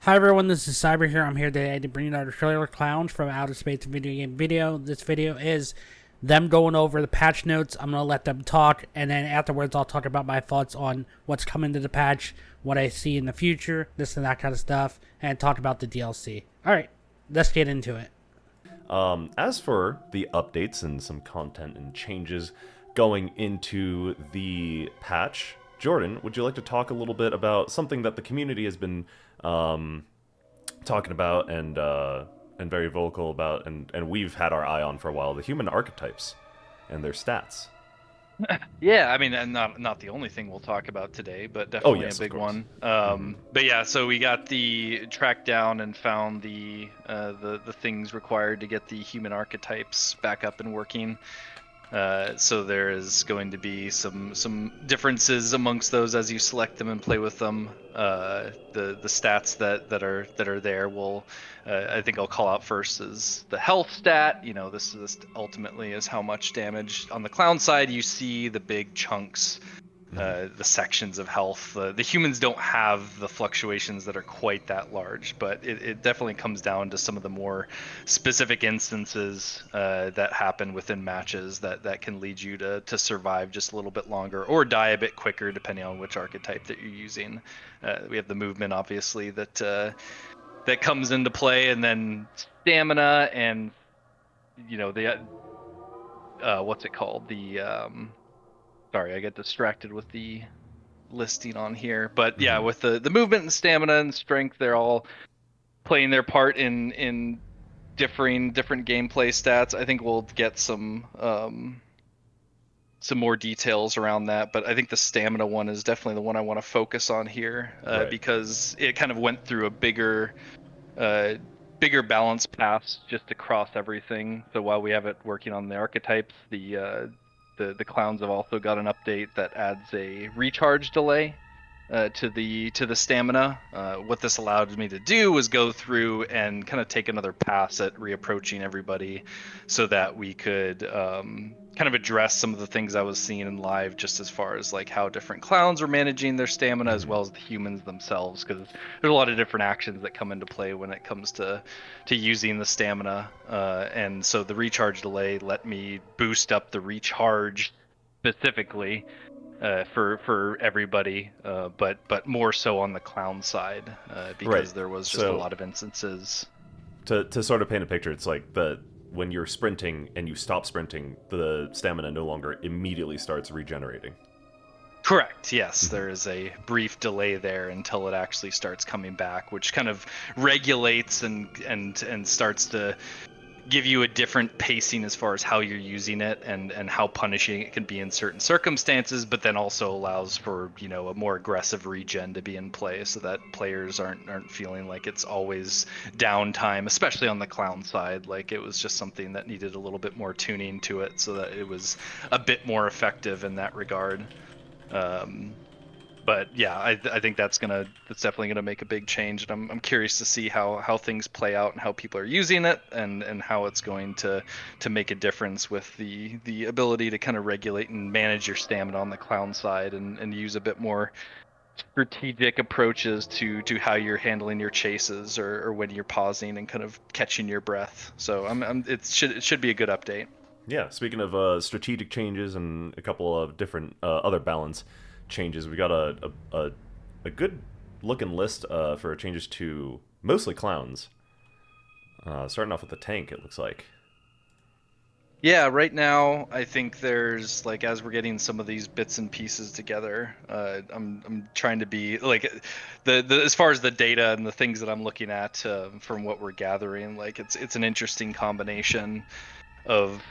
Hi everyone, this is Cyber here. I'm here today to bring you another trailer Clowns from Outer Space video game video. This video is them going over the patch notes. I'm going to let them talk, and then afterwards I'll talk about my thoughts on what's coming to the patch, what I see in the future, this and that kind of stuff, and talk about the DLC. Alright, let's get into it. As for the updates and some content and changes going into the patch, Jordan, would you like to talk a little bit about something that the community has been talking about and very vocal about, and we've had our eye on for a while, the human archetypes and their stats? Yeah, I mean, and not the only thing we'll talk about today, but Oh definitely yes, a of big course. one. But yeah, so we got the track down and found the things required to get the human archetypes back up and working. So there is going to be some differences amongst those as you select them and play with them. The stats that are there will, I think I'll call out first is the health stat. You know, this ultimately is how much damage on the clown side. You see the big chunks, the sections of health. The humans don't have the fluctuations that are quite that large, but it definitely comes down to some of the more specific instances that happen within matches that can lead you to survive just a little bit longer or die a bit quicker depending on which archetype that you're using. We have the movement, obviously, that comes into play, and then stamina, and you know the what's it called, sorry, I get distracted with the listing on here, but yeah, with the movement and stamina and strength, they're all playing their part in different gameplay stats. I think we'll get some more details around that, but I think the stamina one is definitely the one I want to focus on here, Right. because it kind of went through a bigger balance paths just across everything. So while we have it working on the archetypes, the clowns have also got an update that adds a recharge delay to the stamina. What this allowed me to do was go through and kind of take another pass at reapproaching everybody, so that we could kind of address some of the things I was seeing in live, just as far as like how different clowns are managing their stamina as well as the humans themselves, because there's a lot of different actions that come into play when it comes to using the stamina. And so the recharge delay let me boost up the recharge specifically for everybody, but more so on the clown side, Right. because there was just a So lot of instances. to sort of paint a picture, it's like when you're sprinting and you stop sprinting, the stamina no longer immediately starts regenerating. Correct. Yes, there is a brief delay there until it actually starts coming back, which kind of regulates and starts to give you a different pacing as far as how you're using it and how punishing it can be in certain circumstances, but then also allows for, you know, a more aggressive regen to be in play, so that players aren't feeling like it's always downtime, especially on the clown side. Like, it was just something that needed a little bit more tuning to it so that it was a bit more effective in that regard. But yeah, I think that's definitely gonna make a big change, and I'm curious to see how things play out and how people are using it, and how it's going to make a difference with the ability to kind of regulate and manage your stamina on the clown side, and use a bit more strategic approaches to how you're handling your chases, or when you're pausing and kind of catching your breath. So it should be a good update. Yeah, speaking of strategic changes and a couple of different other balance changes, we got a good looking list for changes to mostly clowns. Starting off with the tank, it looks like. Yeah, right now I think there's, like, as we're getting some of these bits and pieces together, I'm trying to be like the as far as the data and the things that I'm looking at, from what we're gathering, like it's an interesting combination of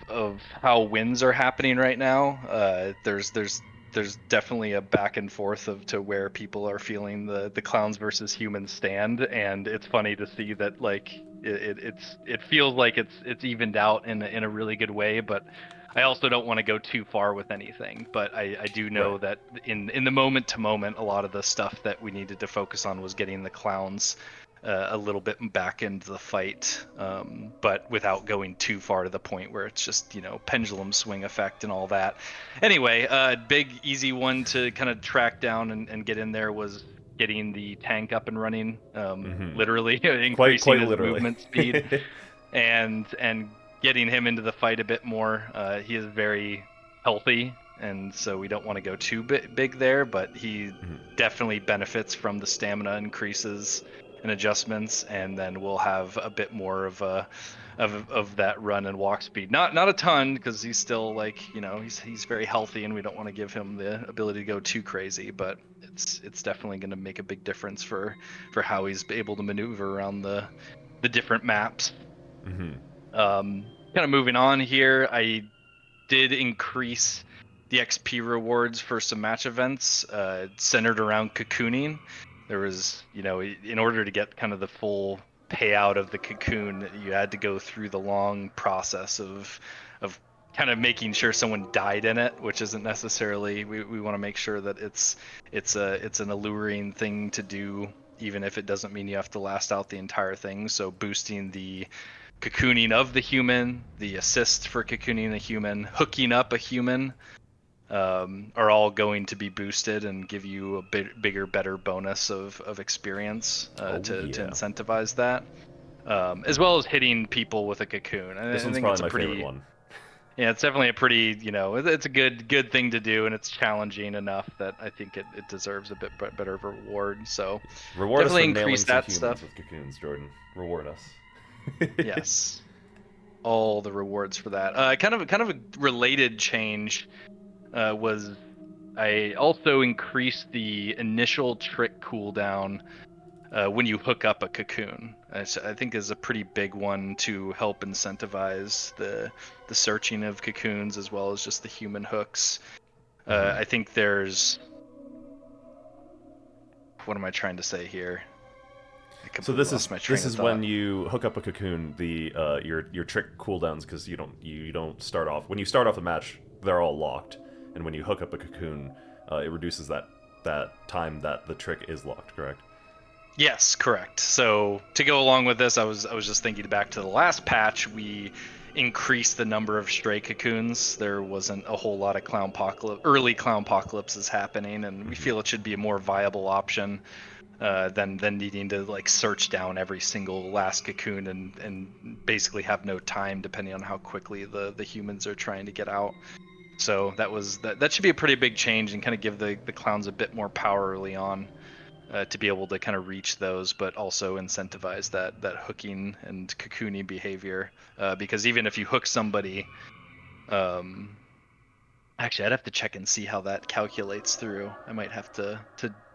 how wins are happening right now. There's definitely a back and forth of to where people are feeling the clowns versus humans stand, and it's funny to see that, like, it feels like it's evened out in a really good way, but I also don't want to go too far with anything. But I do Right. know that in the moment to moment, a lot of the stuff that we needed to focus on was getting the clowns a little bit back into the fight, but without going too far to the point where it's just, you know, pendulum swing effect and all that. Anyway, big easy one to kind of track down and get in there was getting the tank up and running, Mhm. literally Quite increasing his literally. movement speed, and getting him into the fight a bit more. He is very healthy, and so we don't want to go too big there, but he Mhm. definitely benefits from the stamina increases and adjustments, and then we'll have a bit more of a of that run and walk speed. Not a ton, because he's still, like, he's very healthy, and we don't want to give him the ability to go too crazy, but it's definitely going to make a big difference for how he's able to maneuver around the different maps. Mhm. Kind of moving on here, I did increase the XP rewards for some match events, centered around cocooning. There was, in order to get kind of the full payout of the cocoon, you had to go through the long process of kind of making sure someone died in it, which isn't necessarily, we want to make sure that it's an alluring thing to do, even if it doesn't mean you have to last out the entire thing. So boosting the cocooning of the human, the assist for cocooning a human, hooking up a human, are all going to be boosted and give you a bit bigger, better bonus of experience, Oh to yeah. incentivize that, as well as hitting people with a cocoon. This I one's think it's probably a my favorite pretty, one. yeah, it's definitely a pretty, it's a good thing to do, and it's challenging enough that I think it deserves a bit better of a reward. So Reward us definitely for nailing increase some that humans stuff. with cocoons, Jordan. Reward us. Yes. All the rewards for that. Kind of a related change, was I also increased the initial trick cooldown, when you hook up a cocoon. I think is a pretty big one to help incentivize the searching of cocoons, as well as just the human hooks. Mhm. I think there's, what am I trying to say here? I So completely lost my this train of is when thought. you hook up a cocoon. The your trick cooldowns, because you don't start off when you start off the match, they're all locked, and when you hook up a cocoon, it reduces that time that the trick is locked. Correct. Yes, correct. So to go along with this, I was just thinking back to the last patch. We increased the number of stray cocoons. There wasn't a whole lot of early clown apocalypses happening, and we Hmm. feel it should be a more viable option, than needing to, like, search down every single last cocoon and basically have no time, depending on how quickly the humans are trying to get out. So that should be a pretty big change, and kind of give the clowns a bit more power early on, to be able to kind of reach those, but also incentivize that hooking and cocooning behavior. Because even if you hook somebody, um, actually, I'd have to check and see how that calculates through. I might have to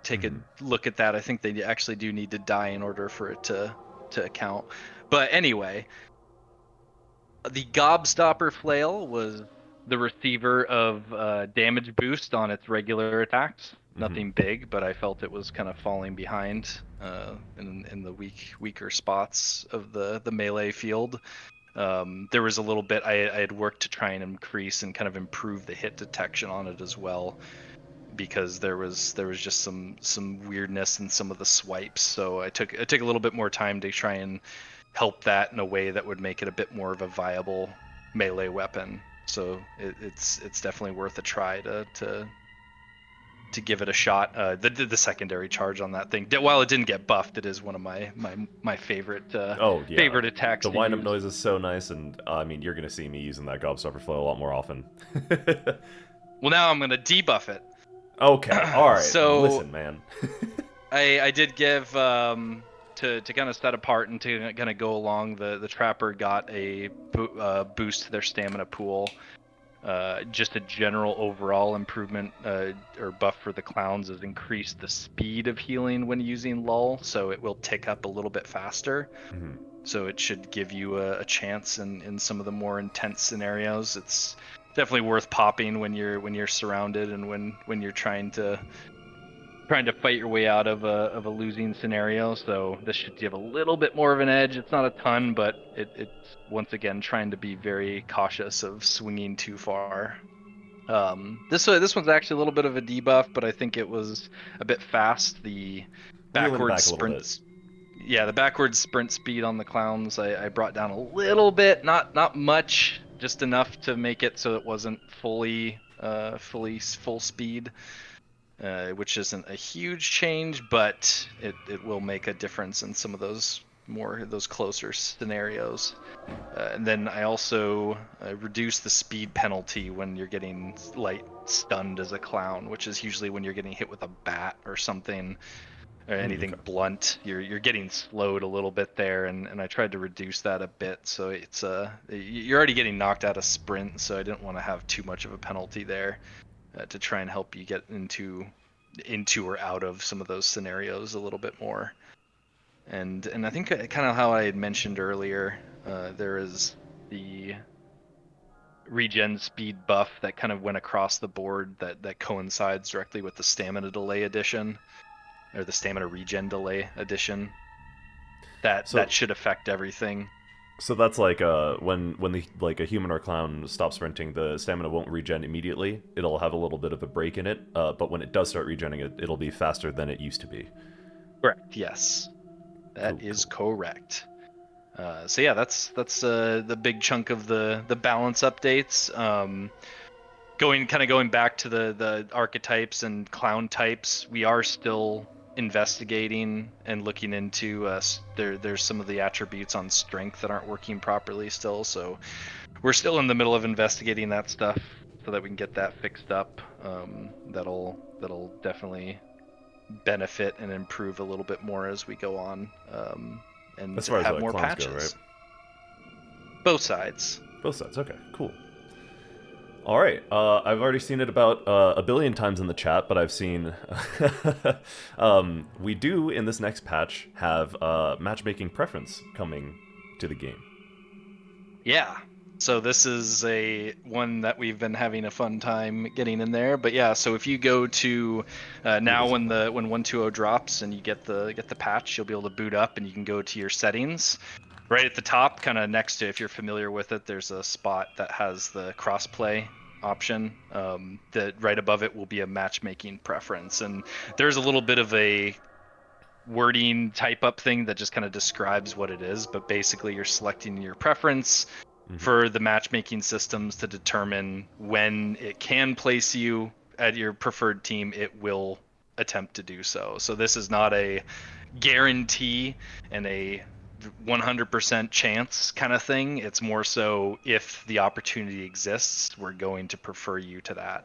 take a Hmm. look at that. I think they actually do need to die in order for it to account. But anyway, the Gobstopper flail was the receiver of, damage boost on its regular attacks. Hmm. Nothing big, but I felt it was kind of falling behind, in the weaker spots of the melee field. There was a little bit I had worked to try and increase and kind of improve the hit detection on it as well, because there was just some weirdness in some of the swipes. So I took a little bit more time to try and help that in a way that would make it a bit more of a viable melee weapon. So it's definitely worth a try to give it a shot. The secondary charge on that thing, while it didn't get buffed, it is one of my favorite, Oh yeah, favorite attacks the to wind up use. noise is so nice, and I mean you're gonna see me using that gobstopper flow a lot more often. Well, now I'm gonna debuff it. Okay, all right. So Listen, man. I did give, to kind of set apart and to kind of go along. The trapper got a boost to their stamina pool. Just a general overall improvement, or buff for the clowns is increased the speed of healing when using lull, so it will tick up a little bit faster. Mhm. So it should give you a chance in some of the more intense scenarios. It's definitely worth popping when you're surrounded, and when you're trying to fight your way out of a losing scenario. So this should give a little bit more of an edge. It's not a ton, but it's once again trying to be very cautious of swinging too far. This one's actually a little bit of a debuff, but I think it was a bit fast. The Reeling it backwards back a little bit. sprints, yeah, the backwards sprint speed on the clowns, I brought down a little bit, not much, just enough to make it so it wasn't fully full speed. which isn't a huge change, but it will make a difference in some of those closer scenarios. And then I also reduce the speed penalty when you're getting light stunned as a clown, which is usually when you're getting hit with a bat or something, or anything blunt. You're getting slowed a little bit there, and I tried to reduce that a bit. So it's you're already getting knocked out of sprint, so I didn't want to have too much of a penalty there to try and help you get into or out of some of those scenarios a little bit more. And I think kind of how I had mentioned earlier, there is the regen speed buff that kind of went across the board that coincides directly with the stamina delay addition, or the stamina regen delay addition. That should affect everything. So that's like when a human or clown stops sprinting, the stamina won't regen immediately. It'll have a little bit of a break in it, but when it does start regenning, it'll be faster than it used to be. Correct. Yes, that is correct. So yeah, that's the big chunk of the balance updates. Going back to the archetypes and clown types, we are still investigating and looking into there's some of the attributes on strength that aren't working properly still, so we're still in the middle of investigating that stuff so that we can get that fixed up. That'll definitely benefit and improve a little bit more as we go on, and as far have as more clowns patches. go, right? Both sides. Okay, cool. All right, I've already seen it about a billion times in the chat, but I've seen we do in this next patch have matchmaking preference coming to the game. Yeah, so this is one that we've been having a fun time getting in there. But yeah, so if you go to now when 1.2.0 drops and you get the patch, you'll be able to boot up and you can go to your settings. Right at the top, kind of next to, if you're familiar with it, there's a spot that has the crossplay option. That right above it will be a matchmaking preference, and there's a little bit of a wording type up thing that just kind of describes what it is. But basically, you're selecting your preference for the matchmaking systems to determine when it can place you at your preferred team. It will attempt to do so. So this is not a guarantee and a 100% chance kind of thing. It's more so, if the opportunity exists, we're going to prefer you to that.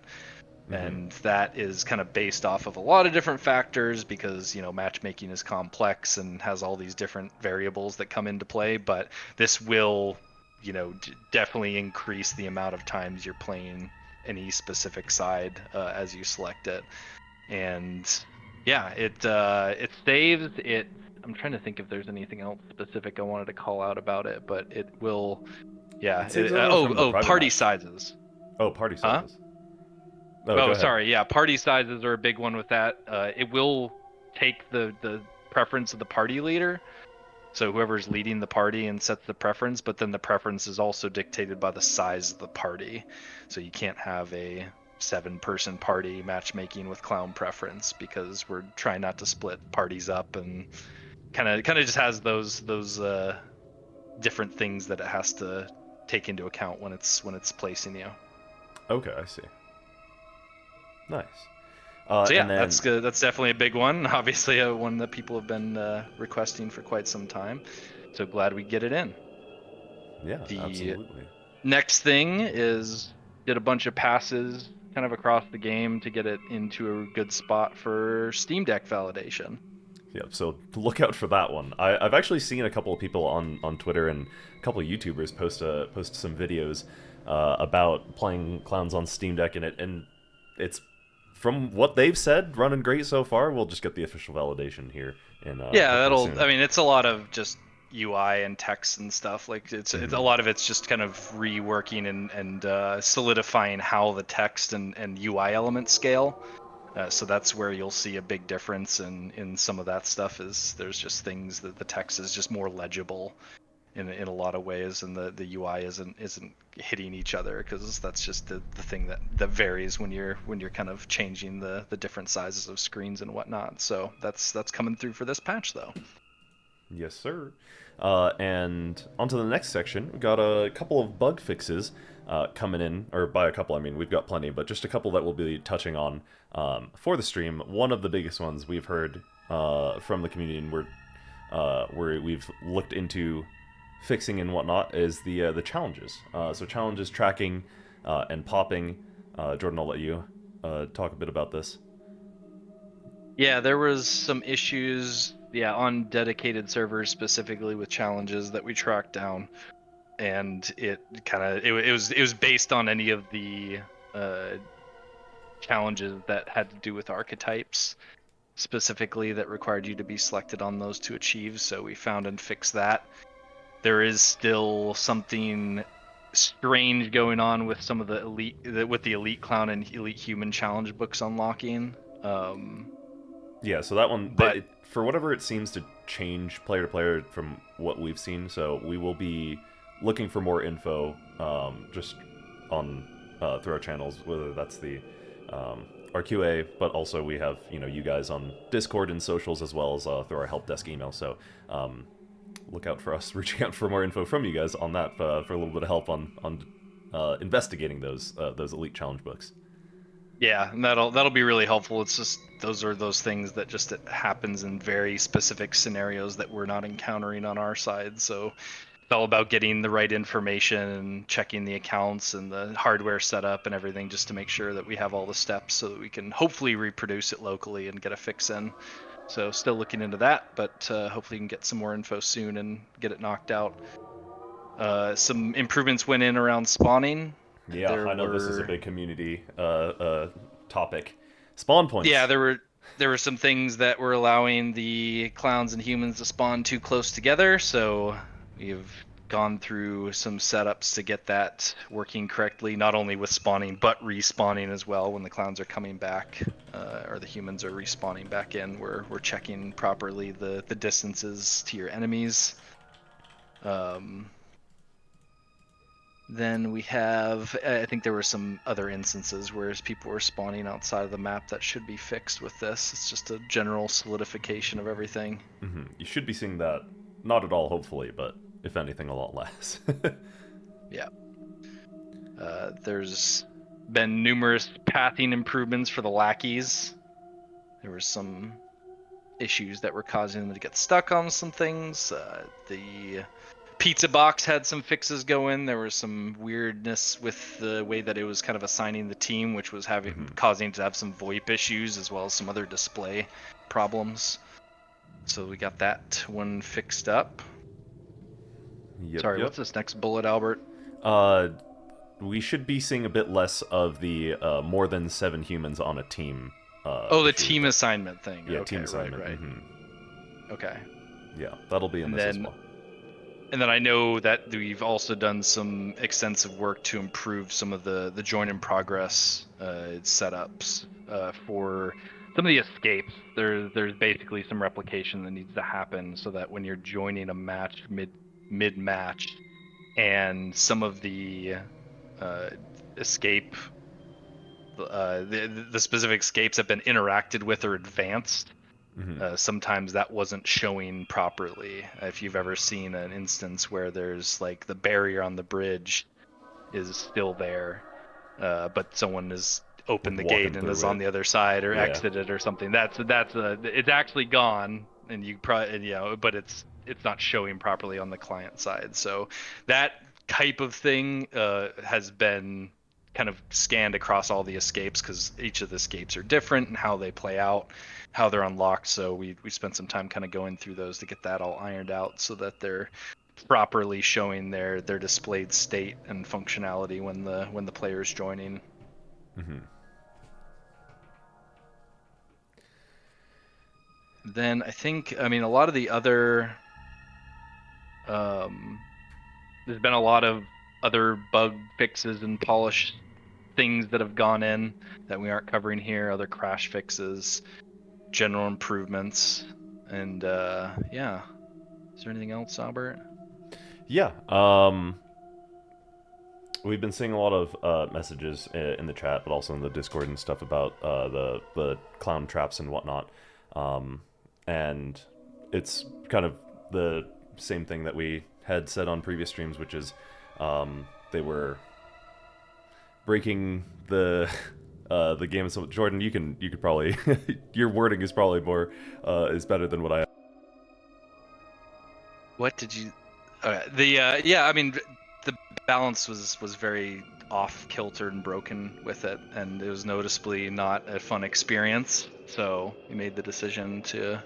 And that is kind of based off of a lot of different factors, because matchmaking is complex and has all these different variables that come into play. But this will definitely increase the amount of times you're playing any specific side as you select it. And yeah, it saves it. I'm trying to think if there's anything else specific I wanted to call out about it, but it will. Yeah. Party sizes. Oh, party sizes. Huh? Oh, sorry. Yeah, party sizes are a big one with that. It will take the preference of the party leader, so whoever's leading the party, and sets the preference. But then the preference is also dictated by the size of the party, so you can't have a 7-person party matchmaking with clown preference, because we're trying not to split parties up, and kind of just has those different things that it has to take into account when it's placing you. Okay, I see. Nice. So yeah, that's good. That's definitely a big one. Obviously, one that people have been requesting for quite some time. So glad we get it in. Yeah, absolutely. Next thing is did a bunch of passes kind of across the game to get it into a good spot for Steam Deck validation. Yep, so look out for that one. I've actually seen a couple of people on Twitter and a couple of YouTubers post some videos about playing Klowns on Steam Deck, and it's, from what they've said, running great so far. We'll just get the official validation here. It's a lot of just UI and text and stuff. Like it's a lot of it's just kind of reworking and solidifying how the text and UI elements scale. So that's where you'll see a big difference in some of that stuff. Is there's just things that the text is just more legible in a lot of ways, and the UI isn't hitting each other, because that's just the thing that varies when you're kind of changing the different sizes of screens and whatnot. So that's coming through for this patch though. Yes, sir. And onto the next section, we got a couple of bug fixes coming in, or by a couple I mean we've got plenty, but just a couple that we'll be touching on for the stream. One of the biggest ones we've heard from the community, and where we've looked into fixing and whatnot, is the challenges. So challenges tracking and popping. Jordan, I'll let you talk a bit about this. Yeah, there was some issues, on dedicated servers specifically with challenges that we tracked down, and it was based on any of the challenges that had to do with archetypes specifically that required you to be selected on those to achieve. So we found and fixed that. There is still something strange going on with some of the elite clown and elite human challenge books unlocking. Yeah, so that one, But for whatever it seems to change player to player from what we've seen, so we will be looking for more info just on through our channels, whether that's the our QA, but also we have you guys on Discord and socials, as well as through our help desk email. So look out for us reaching out for more info from you guys on that for a little bit of help on investigating those elite challenge books. yeah, and that'll be really helpful. It's just those things that just it happens in very specific scenarios that we're not encountering on our side. So it's all about getting the right information and checking the accounts and the hardware setup and everything, just to make sure that we have all the steps so that we can hopefully reproduce it locally and get a fix in. So still looking into that, but hopefully we can get some more info soon and get it knocked out. Some improvements went in around spawning. Yeah, I know this is a big community topic. Spawn points. Yeah, there were some things that were allowing the clowns and humans to spawn too close together, so we've gone through some setups to get that working correctly, not only with spawning but respawning as well. When the clowns are coming back or the humans are respawning back in, we're checking properly the distances to your enemies. Then we have, I think there were some other instances where people were spawning outside of the map that should be fixed with this. It's just a general solidification of everything. Mm-hmm. You should be seeing that, not at all, hopefully, but if anything, a lot less. Yeah. There's been numerous pathing improvements for the lackeys. There were some issues that were causing them to get stuck on some things. The pizza box had some fixes going. There was some weirdness with the way that it was kind of assigning the team, which was causing it to have some VoIP issues, as well as some other display problems. So we got that one fixed up. Sorry, what's this next bullet, Albert? We should be seeing a bit less of the more than 7 humans on a team. The team assignment thing. Yeah, okay, team assignment. Right. Mm-hmm. Okay. Yeah, that'll be in this as well. And then I know that we've also done some extensive work to improve some of the join in progress setups for some of the escapes. There's basically some replication that needs to happen so that when you're joining a match mid match, and some of the escape, the specific escapes have been interacted with or advanced. Mm-hmm. Sometimes that wasn't showing properly. If you've ever seen an instance where there's like the barrier on the bridge is still there, but someone has opened the gate and is on the other side or exited or something, it's actually gone, and you probably but it's not showing properly on the client side. So that type of thing has been kind of scanned across all the escapes, because each of the escapes are different and how they play out, how they're unlocked. So we spent some time kind of going through those to get that all ironed out so that they're properly showing their displayed state and functionality when the player's joining. Mm-hmm. Then I mean a lot of the other there's been a lot of other bug fixes and polish things that have gone in that we aren't covering here, other crash fixes, general improvements, and is there anything else, Albert? Yeah, we've been seeing a lot of messages in the chat, but also in the Discord and stuff about the clown traps and whatnot, and it's kind of the same thing that we had said on previous streams, which is they were breaking the game. So Jordan, you could probably your wording is probably more is better than what I. What did you? Yeah, I mean, the balance was very off kilter and broken with it, and it was noticeably not a fun experience. So we made the decision to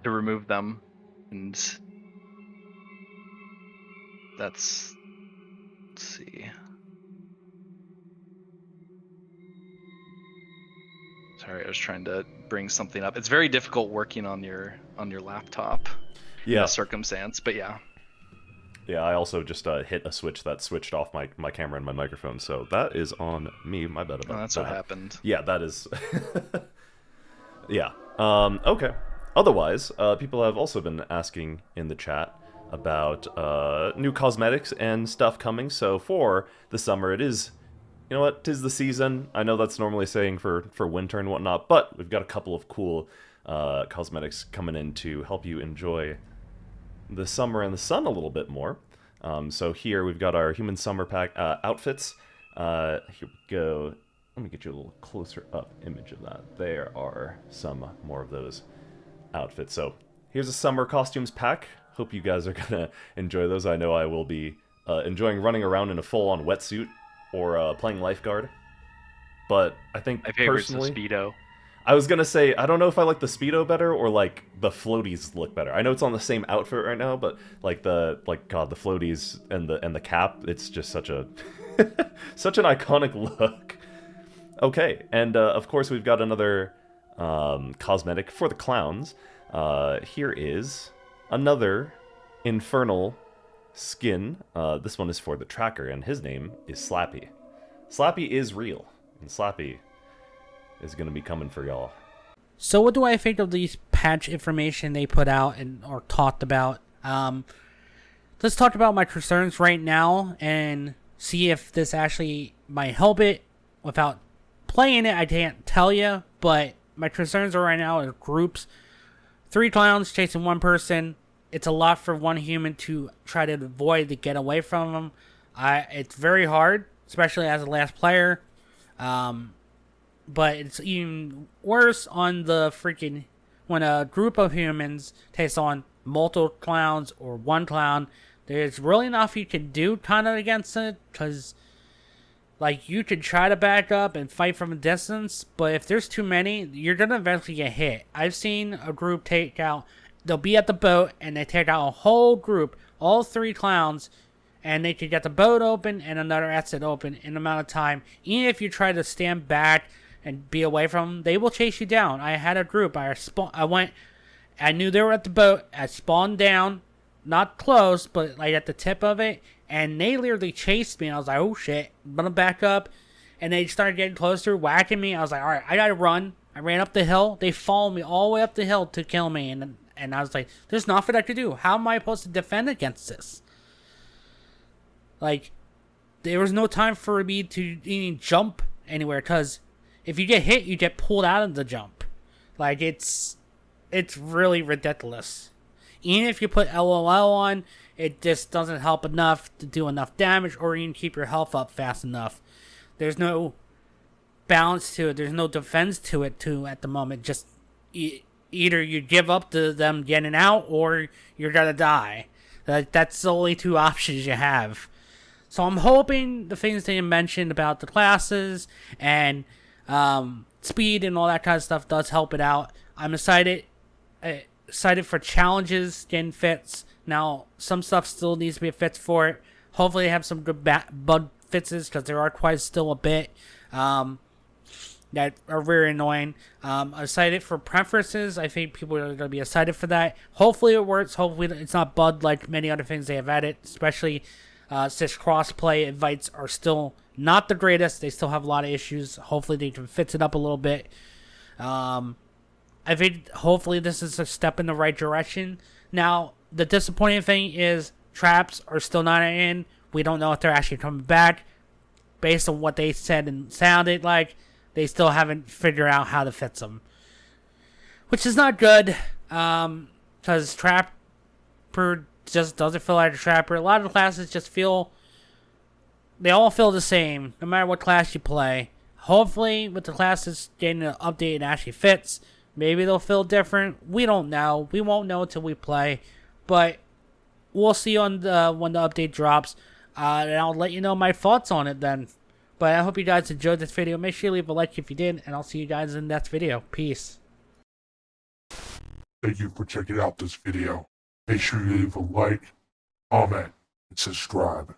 remove them, and let's see. Sorry, I was trying to bring something up. It's very difficult working on your laptop in this circumstance, but yeah. Yeah, I also just hit a switch that switched off my camera and my microphone, so that is on me. My bad about that. That's what happened. Yeah, that is... yeah. Okay. Otherwise, people have also been asking in the chat about new cosmetics and stuff coming, so for the summer it is... You know what? 'Tis the season. I know that's normally saying for winter and whatnot, but we've got a couple of cool cosmetics coming in to help you enjoy the summer and the sun a little bit more. So here we've got our human summer pack outfits. Here we go. Let me get you a little closer up image of that. There are some more of those outfits. So here's a summer costumes pack. Hope you guys are gonna enjoy those. I know I will be enjoying running around in a full-on wetsuit or playing lifeguard. But I think personally, the Speedo. I was gonna say, I don't know if I like the Speedo better or like the floaties look better. I know it's on the same outfit right now, but like the floaties and the cap, it's just such a such an iconic look. Okay, and of course we've got another cosmetic for the clowns. Here is another infernal skin. This one is for the tracker, and his name is Slappy. Slappy is real, and Slappy is going to be coming for y'all. So what do I think of these patch information they put out or talked about? Let's talk about my concerns right now and see if this actually might help it. Without playing it, I can't tell you, but my concerns are right now are groups. 3 clowns chasing 1 person. It's a lot for 1 human to try to avoid to get away from them. It's very hard, especially as a last player. But it's even worse on the freaking... When a group of humans takes on multiple clowns or 1 clown, there's really enough you can do kind of against it. Because, like, you could try to back up and fight from a distance. But if there's too many, you're going to eventually get hit. I've seen a group take out... They'll be at the boat, and they take out a whole group, all 3 clowns, and they can get the boat open and another exit open in an amount of time. Even if you try to stand back and be away from them, they will chase you down. I had a group. I knew they were at the boat. I spawned down, not close, but like at the tip of it, and they literally chased me. And I was like, oh shit, I'm gonna back up. And they started getting closer, whacking me. I was like, all right, I gotta run. I ran up the hill. They followed me all the way up the hill to kill me, and I was like, there's nothing I could do. How am I supposed to defend against this? Like, there was no time for me to even jump anywhere, because if you get hit, you get pulled out of the jump. Like, it's really ridiculous. Even if you put LOL on, it just doesn't help enough to do enough damage or even keep your health up fast enough. There's no balance to it. There's no defense to it, too, at the moment. Just... Either you give up to them getting out, or you're gonna die. That's the only 2 options you have. So I'm hoping the things they mentioned about the classes and speed and all that kind of stuff does help it out. I'm excited for challenges, getting fits. Now, some stuff still needs to be a fix for it. Hopefully they have some good bug fixes, because there are quite still a bit. That are very annoying. I'm excited for preferences. I think people are going to be excited for that. Hopefully it works. Hopefully it's not bugged like many other things they have added, especially since crossplay invites are still not the greatest. They still have a lot of issues. Hopefully they can fix it up a little bit. I think hopefully this is a step in the right direction. Now, the disappointing thing is traps are still not in. We don't know if they're actually coming back. Based on what they said and sounded like, they still haven't figured out how to fix them, which is not good. Because Trapper just doesn't feel like a Trapper. A lot of the classes just feel, they all feel the same, no matter what class you play. Hopefully, with the classes getting an update and actually fits, maybe they'll feel different. We don't know. We won't know until we play. But we'll see on when the update drops. And I'll let you know my thoughts on it then. But I hope you guys enjoyed this video. Make sure you leave a like if you did. And I'll see you guys in the next video. Peace. Thank you for checking out this video. Make sure you leave a like, comment, and subscribe.